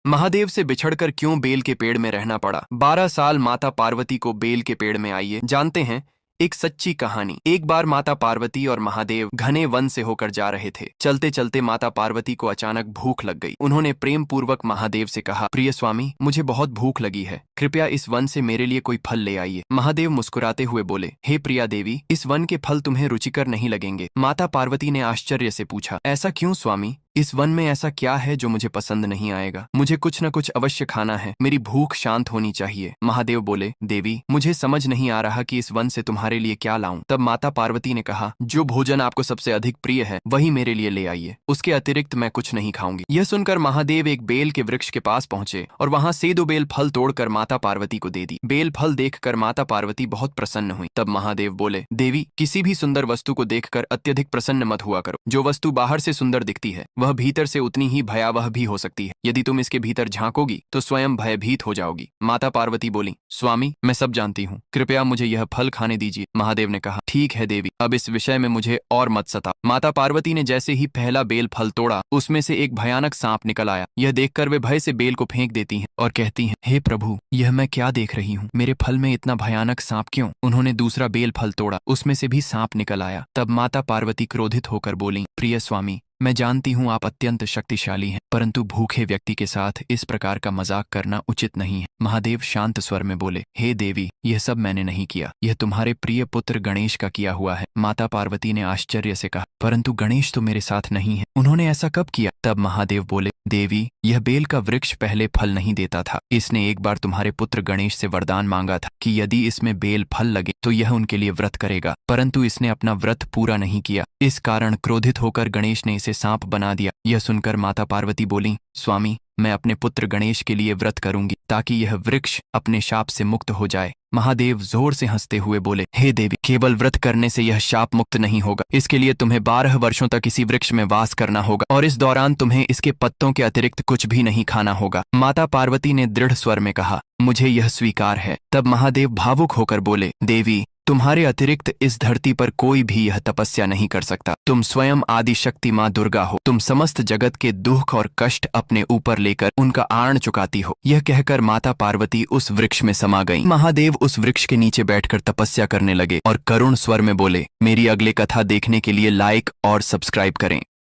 महादेव से बिछड़कर क्यों बेल के पेड़ में रहना पड़ा। 12 साल माता पार्वती को बेल के पेड़ में आइए जानते हैं एक सच्ची कहानी। एक बार माता पार्वती और महादेव घने वन से होकर जा रहे थे। चलते चलते माता पार्वती को अचानक भूख लग गई। उन्होंने प्रेम पूर्वक महादेव से कहा, प्रिय स्वामी, मुझे बहुत भूख लगी है, कृपया इस वन से मेरे लिए कोई फल ले आइए। महादेव मुस्कुराते हुए बोले, हे प्रिया देवी, इस वन के फल तुम्हें रुचिकर नहीं लगेंगे। माता पार्वती ने आश्चर्य से पूछा, ऐसा क्यों स्वामी? इस वन में ऐसा क्या है जो मुझे पसंद नहीं आएगा? मुझे कुछ न कुछ अवश्य खाना है, मेरी भूख शांत होनी चाहिए। महादेव बोले, देवी, मुझे समझ नहीं आ रहा कि इस वन से तुम्हारे लिए क्या लाऊं। तब माता पार्वती ने कहा, जो भोजन आपको सबसे अधिक प्रिय है वही मेरे लिए ले आइए, उसके अतिरिक्त मैं कुछ नहीं खाऊंगी। यह सुनकर महादेव एक बेल के वृक्ष के पास पहुंचे और वहां से 2 बेल फल तोड़कर माता पार्वती को दे दी। बेल फल देखकर माता पार्वती बहुत प्रसन्न हुई। तब महादेव बोले, देवी, किसी भी सुंदर वस्तु को देखकर अत्यधिक प्रसन्न मत हुआ करो। जो वस्तु बाहर से सुंदर दिखती है वह भीतर से उतनी ही भयावह भी हो सकती है। यदि तुम इसके भीतर झांकोगी तो स्वयं भयभीत हो जाओगी। माता पार्वती बोली, स्वामी, मैं सब जानती हूँ, कृपया मुझे यह फल खाने दीजिए। महादेव ने कहा, ठीक है देवी, अब इस विषय में मुझे और मत सताओ। माता पार्वती ने जैसे ही पहला बेल फल तोड़ा, उसमें से एक भयानक सांप निकल आया। यह देखकर वे भय से बेल को फेंक देती हैं और कहती हैं, हे प्रभु, यह मैं क्या देख रही हूँ? मेरे फल में इतना भयानक सांप क्यों? उन्होंने दूसरा बेल फल तोड़ा, उसमें से भी सांप निकल आया। तब माता पार्वती क्रोधित होकर बोली, प्रिय स्वामी, मैं जानती हूँ आप अत्यंत शक्तिशाली हैं, परंतु भूखे व्यक्ति के साथ इस प्रकार का मजाक करना उचित नहीं है। महादेव शांत स्वर में बोले, हे देवी, यह सब मैंने नहीं किया, यह तुम्हारे प्रिय पुत्र गणेश का किया हुआ है। माता पार्वती ने आश्चर्य से कहा, परंतु गणेश तो मेरे साथ नहीं है, उन्होंने ऐसा कब किया? तब महादेव बोले, देवी, यह बेल का वृक्ष पहले फल नहीं देता था। इसने एक बार तुम्हारे पुत्र गणेश से वरदान मांगा था कि यदि इसमें बेल फल लगे तो यह उनके लिए व्रत करेगा, परंतु इसने अपना व्रत पूरा नहीं किया। इस कारण क्रोधित होकर गणेश ने इसे सांप बना दिया। यह सुनकर माता पार्वती बोली, स्वामी, मैं अपने पुत्र गणेश के लिए व्रत करूंगी ताकि यह वृक्ष अपने शाप से मुक्त हो जाए। महादेव जोर से हंसते हुए बोले, हे देवी, केवल व्रत करने से यह शाप मुक्त नहीं होगा। इसके लिए तुम्हें 12 वर्षों तक इसी वृक्ष में वास करना होगा और इस दौरान तुम्हें इसके पत्तों के अतिरिक्त कुछ भी नहीं खाना होगा। माता पार्वती ने दृढ़ स्वर में कहा, मुझे यह स्वीकार है। तब महादेव भावुक होकर बोले, देवी, तुम्हारे अतिरिक्त इस धरती पर कोई भी यह तपस्या नहीं कर सकता। तुम स्वयं आदि शक्ति माँ दुर्गा हो। तुम समस्त जगत के दुख और कष्ट अपने ऊपर लेकर उनका आर्ण चुकाती हो। यह कहकर माता पार्वती उस वृक्ष में समा गईं। महादेव उस वृक्ष के नीचे बैठकर तपस्या करने लगे और करुण स्वर में बोले, मेरी अगली कथा देखने के लिए लाइक और सब्सक्राइब करें।